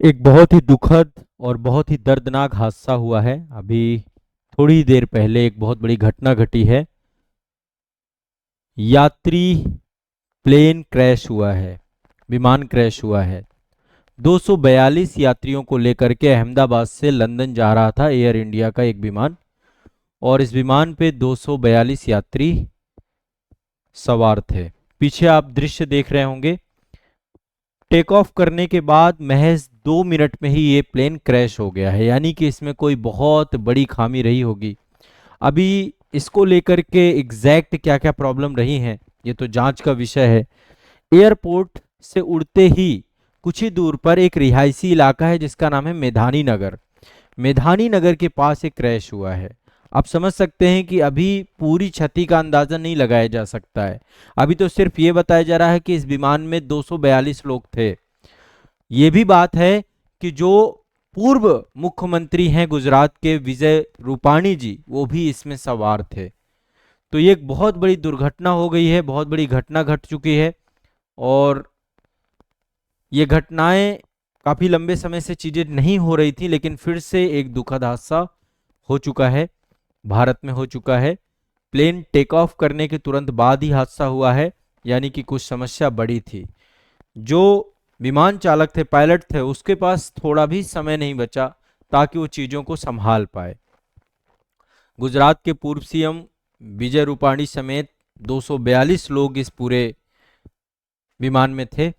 एक बहुत ही दुखद और बहुत ही दर्दनाक हादसा हुआ है। अभी थोड़ी देर पहले एक बहुत बड़ी घटना घटी है। यात्री प्लेन क्रैश हुआ है, विमान क्रैश हुआ है। 242 यात्रियों को लेकर के अहमदाबाद से लंदन जा रहा था एयर इंडिया का एक विमान, और इस विमान पे 242 यात्री सवार थे। पीछे आप दृश्य देख रहे होंगे। टेक ऑफ करने के बाद महज 2 मिनट में ही ये प्लेन क्रैश हो गया है, यानी कि इसमें कोई बहुत बड़ी खामी रही होगी। अभी इसको लेकर के एग्जैक्ट क्या क्या प्रॉब्लम रही हैं, ये तो जांच का विषय है। एयरपोर्ट से उड़ते ही कुछ ही दूर पर एक रिहायशी इलाका है जिसका नाम है मेधानी नगर। मेधानी नगर के पास एक क्रैश हुआ है। आप समझ सकते हैं कि अभी पूरी क्षति का अंदाजा नहीं लगाया जा सकता है। अभी तो सिर्फ ये बताया जा रहा है कि इस विमान में 242 लोग थे। ये भी बात है कि जो पूर्व मुख्यमंत्री हैं गुजरात के विजय रूपाणी जी, वो भी इसमें सवार थे। तो ये एक बहुत बड़ी दुर्घटना हो गई है, बहुत बड़ी घटना घट चुकी है। और ये घटनाएं काफी लंबे समय से चीजें नहीं हो रही थी, लेकिन फिर से एक दुखद हादसा हो चुका है, भारत में हो चुका है। प्लेन टेक ऑफ करने के तुरंत बाद ही हादसा हुआ है, यानी कि कुछ समस्या बड़ी थी। जो विमान चालक थे, पायलट थे, उसके पास थोड़ा भी समय नहीं बचा ताकि वो चीजों को संभाल पाए। गुजरात के पूर्व सीएम विजय रूपाणी समेत 242 लोग इस पूरे विमान में थे,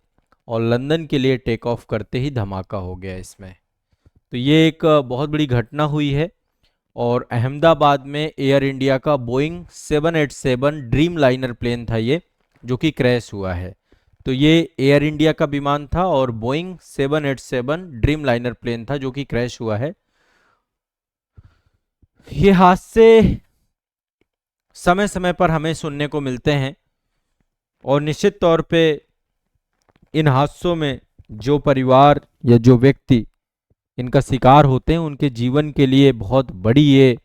और लंदन के लिए टेक ऑफ करते ही धमाका हो गया इसमें। तो ये एक बहुत बड़ी घटना हुई है। और अहमदाबाद में एयर इंडिया का बोइंग 787 ड्रीम लाइनर प्लेन था ये, जो कि क्रैश हुआ है। तो ये एयर इंडिया का विमान था और बोइंग 787 ड्रीम लाइनर प्लेन था जो कि क्रैश हुआ है। ये हादसे समय समय पर हमें सुनने को मिलते हैं, और निश्चित तौर पे इन हादसों में जो परिवार या जो व्यक्ति इनका शिकार होते हैं, उनके जीवन के लिए बहुत बड़ी ये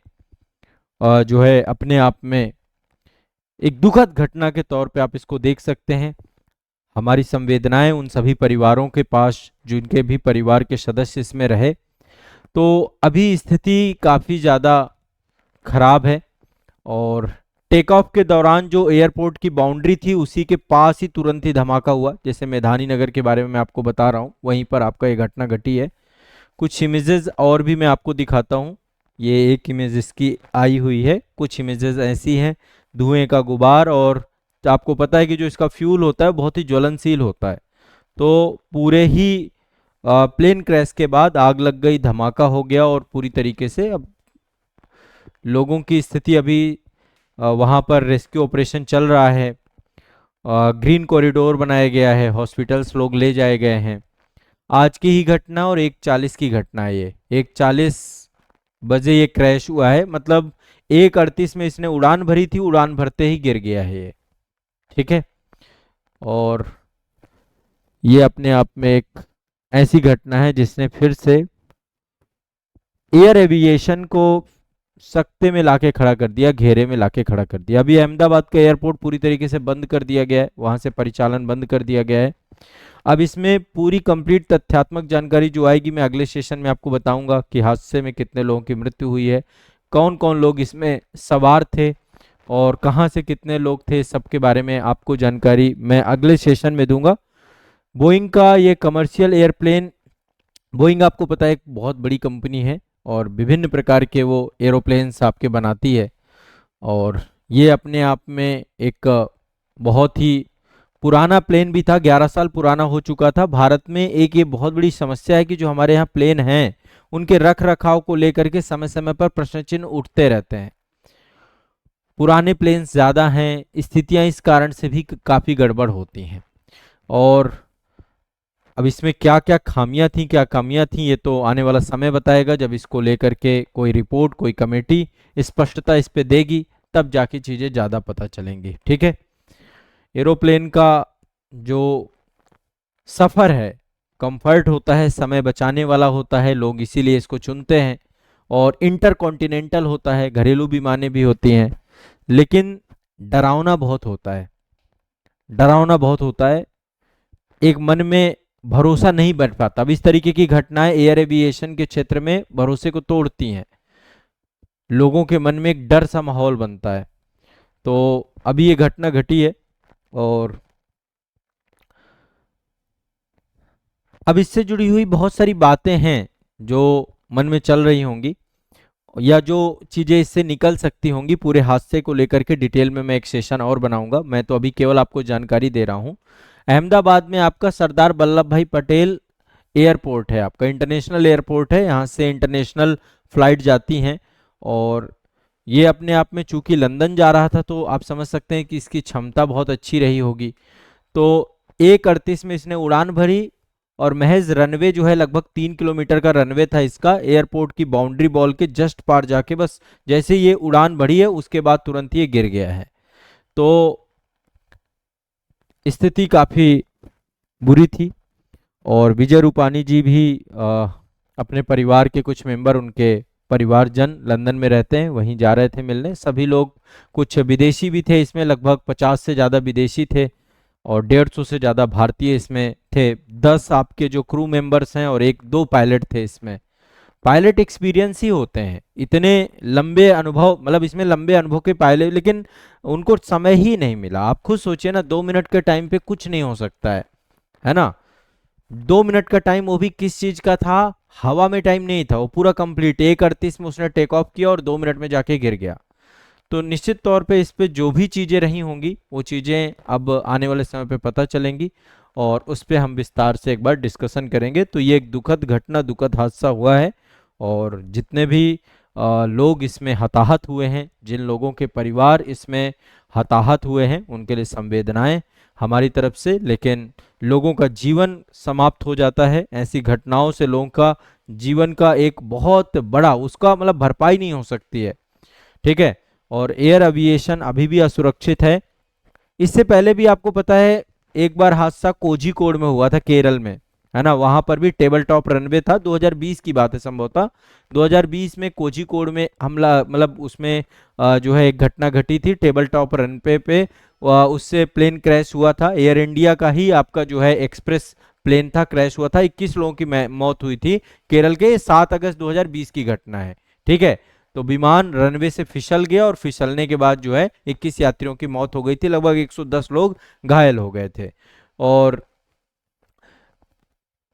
जो है अपने आप में एक दुखद घटना के तौर पे आप इसको देख सकते हैं। हमारी संवेदनाएं उन सभी परिवारों के पास जिनके भी परिवार के सदस्य इसमें रहे। तो अभी स्थिति काफ़ी ज़्यादा खराब है। और टेक ऑफ के दौरान जो एयरपोर्ट की बाउंड्री थी उसी के पास ही तुरंत ही धमाका हुआ। जैसे मेधानी नगर के बारे में मैं आपको बता रहा हूँ, वहीं पर आपका ये घटना घटी है। कुछ इमेजेस और भी मैं आपको दिखाता हूँ। ये एक इमेज इसकी आई हुई है, कुछ इमेजेस ऐसी हैं, धुएं का गुबार। और आपको पता है कि जो इसका फ्यूल होता है बहुत ही ज्वलनशील होता है। तो पूरे ही प्लेन क्रैश के बाद आग लग गई, धमाका हो गया, और पूरी तरीके से अब लोगों की स्थिति अभी वहाँ पर रेस्क्यू ऑपरेशन चल रहा है। ग्रीन कॉरिडोर बनाया गया है, हॉस्पिटल्स लोग ले जाए गए हैं। आज की ही घटना और 1:40 की घटना है ये। 1:40 बजे ये क्रैश हुआ है, मतलब 1:38 में इसने उड़ान भरी थी, उड़ान भरते ही गिर गया है ये। ठीक है। और ये अपने आप में एक ऐसी घटना है जिसने फिर से एयर एविएशन को सकते में लाके खड़ा कर दिया, घेरे में लाके खड़ा कर दिया। अभी अहमदाबाद का एयरपोर्ट पूरी तरीके से बंद कर दिया गया है, वहां से परिचालन बंद कर दिया गया है। अब इसमें पूरी कंप्लीट तथ्यात्मक जानकारी जो आएगी मैं अगले सेशन में आपको बताऊंगा कि हादसे में कितने लोगों की मृत्यु हुई है, कौन कौन लोग इसमें सवार थे, और कहां से कितने लोग थे। सबके बारे में आपको जानकारी मैं अगले सेशन में दूंगा। बोइंग का ये कमर्शियल एयरप्लेन, बोइंग आपको पता है एक बहुत बड़ी कंपनी है, और विभिन्न प्रकार के वो एरोप्लेन्स आपके बनाती है। और ये अपने आप में एक बहुत ही पुराना प्लेन भी था, 11 साल पुराना हो चुका था। भारत में एक ये बहुत बड़ी समस्या है कि जो हमारे यहाँ प्लेन हैं उनके रख रखाव को लेकर के समय समय पर प्रश्न चिन्ह उठते रहते हैं। पुराने प्लेन्स ज़्यादा हैं, स्थितियां इस कारण से भी काफ़ी गड़बड़ होती हैं। और अब इसमें क्या क्या खामियां थी, क्या कमियां थी, ये तो आने वाला समय बताएगा। जब इसको लेकर के कोई रिपोर्ट, कोई कमेटी स्पष्टता इस पे देगी, तब जाके चीज़ें ज़्यादा पता चलेंगी। ठीक है। एरोप्लेन का जो सफ़र है कंफर्ट होता है, समय बचाने वाला होता है, लोग इसीलिए इसको चुनते हैं। और इंटरकॉन्टिनेंटल होता है, घरेलू विमानें भी होती हैं। लेकिन डरावना बहुत होता है, डरावना बहुत होता है। एक मन में भरोसा नहीं बन पाता। अब इस तरीके की घटनाएं एयर एविएशन के क्षेत्र में भरोसे को तोड़ती हैं, लोगों के मन में एक डर सा माहौल बनता है। तो अभी ये घटना घटी है और अब इससे जुड़ी हुई बहुत सारी बातें हैं जो मन में चल रही होंगी, या जो चीजें इससे निकल सकती होंगी। पूरे हादसे को लेकर के डिटेल में मैं एक सेशन और बनाऊंगा, मैं तो अभी केवल आपको जानकारी दे रहा हूं। अहमदाबाद में आपका सरदार वल्लभ भाई पटेल एयरपोर्ट है, आपका इंटरनेशनल एयरपोर्ट है, यहाँ से इंटरनेशनल फ्लाइट जाती हैं। और ये अपने आप में चूंकि लंदन जा रहा था तो आप समझ सकते हैं कि इसकी क्षमता बहुत अच्छी रही होगी। तो 1:38 में इसने उड़ान भरी और महज रनवे जो है लगभग 3 किलोमीटर का रनवे था इसका, एयरपोर्ट की बाउंड्री वॉल के जस्ट पार जाके बस जैसे ये उड़ान भरी है उसके बाद तुरंत ये गिर गया है। तो स्थिति काफी बुरी थी और विजय रूपानी जी भी अपने परिवार के कुछ मेंबर, उनके परिवारजन लंदन में रहते हैं, वहीं जा रहे थे मिलने। सभी लोग, कुछ विदेशी भी थे इसमें, लगभग 50 से ज़्यादा विदेशी थे और 150 से ज़्यादा भारतीय इसमें थे। 10 आपके जो क्रू मेंबर्स हैं और 1-2 पायलट थे इसमें। पायलट एक्सपीरियंस ही होते हैं, इतने लंबे अनुभव, मतलब इसमें लंबे अनुभव के पायलट, लेकिन उनको समय ही नहीं मिला। आप खुद सोचिए ना, 2 मिनट के टाइम पे कुछ नहीं हो सकता है ना। 2 मिनट का टाइम, वो भी किस चीज का था, हवा में टाइम नहीं था, वो पूरा कंप्लीट 1:38 में उसने टेक ऑफ किया और 2 मिनट में जाके गिर गया। तो निश्चित तौर पे इस पे जो भी चीजें रही होंगी वो चीजें अब आने वाले समय पे पता चलेंगी और उस पे हम विस्तार से एक बार डिस्कशन करेंगे। तो ये एक दुखद घटना, दुखद हादसा हुआ है और जितने भी लोग इसमें हताहत हुए हैं, जिन लोगों के परिवार इसमें हताहत हुए हैं, उनके लिए संवेदनाएं हमारी तरफ से। लेकिन लोगों का जीवन समाप्त हो जाता है ऐसी घटनाओं से, लोगों का जीवन का एक बहुत बड़ा उसका मतलब भरपाई नहीं हो सकती है, ठीक है। और एयर एविएशन अभी भी असुरक्षित है। इससे पहले भी आपको पता है एक बार हादसा कोझिकोड में हुआ था, केरल में, है ना। वहां पर भी टेबल टॉप रनवे था, 2020 की बात है संभवतः। 2020 में कोझिकोड में हमला, मतलब उसमें जो है एक घटना घटी थी टेबल टॉप रनवे पे। उससे प्लेन क्रैश हुआ था, एयर इंडिया का ही आपका जो है एक्सप्रेस प्लेन था, क्रैश हुआ था, 21 लोगों की मौत हुई थी केरल के। 7 अगस्त 2020 की घटना है, ठीक है। तो विमान रनवे से फिसल गया और फिसलने के बाद जो है 21 यात्रियों की मौत हो गई थी, लगभग 110 लोग घायल हो गए थे। और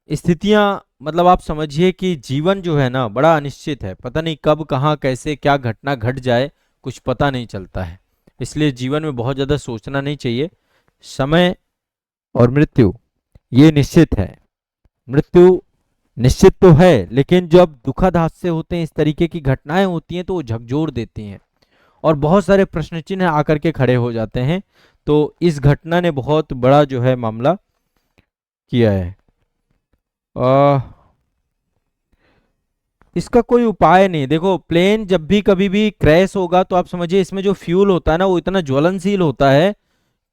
स्थितियां, मतलब आप समझिए कि जीवन जो है ना बड़ा अनिश्चित है, पता नहीं कब कहाँ कैसे क्या घटना घट जाए, कुछ पता नहीं चलता है। इसलिए जीवन में बहुत ज्यादा सोचना नहीं चाहिए। समय और मृत्यु ये निश्चित है, मृत्यु निश्चित तो है, लेकिन जब दुखद हादसे होते हैं, इस तरीके की घटनाएं होती हैं तो वो झकझोर देती हैं और बहुत सारे प्रश्न चिन्ह आकर के खड़े हो जाते हैं। तो इस घटना ने बहुत बड़ा जो है मामला किया है। इसका कोई उपाय नहीं। देखो, प्लेन जब भी कभी भी क्रैश होगा तो आप समझिए इसमें जो फ्यूल होता है ना वो इतना ज्वलनशील होता है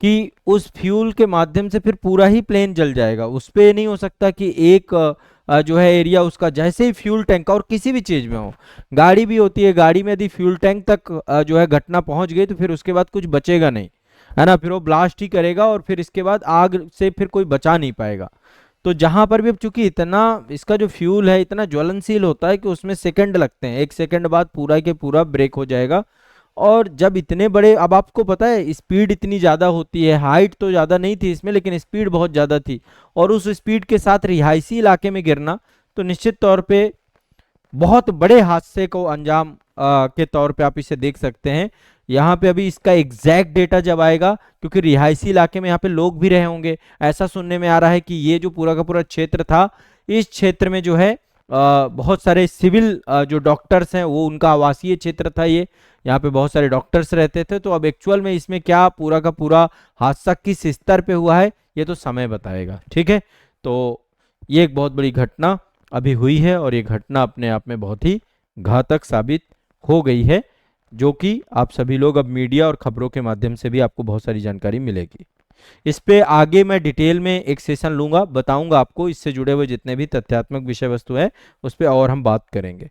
कि उस फ्यूल के माध्यम से फिर पूरा ही प्लेन जल जाएगा। उस पे नहीं हो सकता कि एक जो है एरिया उसका, जैसे ही फ्यूल टैंक, और किसी भी चीज में हो, गाड़ी भी होती है, गाड़ी में यदि फ्यूल टैंक तक जो है घटना पहुंच गई तो फिर उसके बाद कुछ बचेगा नहीं, है ना। फिर वो ब्लास्ट ही करेगा और फिर इसके बाद आग से फिर कोई बचा नहीं पाएगा। तो जहां पर भी, अब चूंकि इतना इसका जो फ्यूल है इतना ज्वलनशील होता है कि उसमें सेकंड लगते हैं, 1 सेकंड बाद पूरा के पूरा ब्रेक हो जाएगा। और जब इतने बड़े, अब आपको पता है स्पीड इतनी ज़्यादा होती है, हाइट तो ज़्यादा नहीं थी इसमें लेकिन स्पीड बहुत ज़्यादा थी, और उस स्पीड के साथ रिहायशी इलाके में गिरना, तो निश्चित तौर पे बहुत बड़े हादसे को अंजाम के तौर पे आप इसे देख सकते हैं। यहाँ पे अभी इसका एग्जैक्ट डेटा जब आएगा, क्योंकि रिहायशी इलाके में यहाँ पे लोग भी रहे होंगे, ऐसा सुनने में आ रहा है कि ये जो पूरा का पूरा क्षेत्र था, इस क्षेत्र में जो है बहुत सारे सिविल जो डॉक्टर्स हैं वो, उनका आवासीय क्षेत्र था ये, यहाँ पे बहुत सारे डॉक्टर्स रहते थे। तो अब एक्चुअल में इसमें क्या पूरा का पूरा हादसा किस स्तर पे हुआ है ये तो समय बताएगा, ठीक है। तो ये एक बहुत बड़ी घटना अभी हुई है और ये घटना अपने आप में बहुत ही घातक साबित हो गई है, जो कि आप सभी लोग अब मीडिया और खबरों के माध्यम से भी आपको बहुत सारी जानकारी मिलेगी। इस पे आगे मैं डिटेल में एक सेशन लूंगा, बताऊंगा आपको, इससे जुड़े हुए जितने भी तथ्यात्मक विषय वस्तु है उस पर और हम बात करेंगे।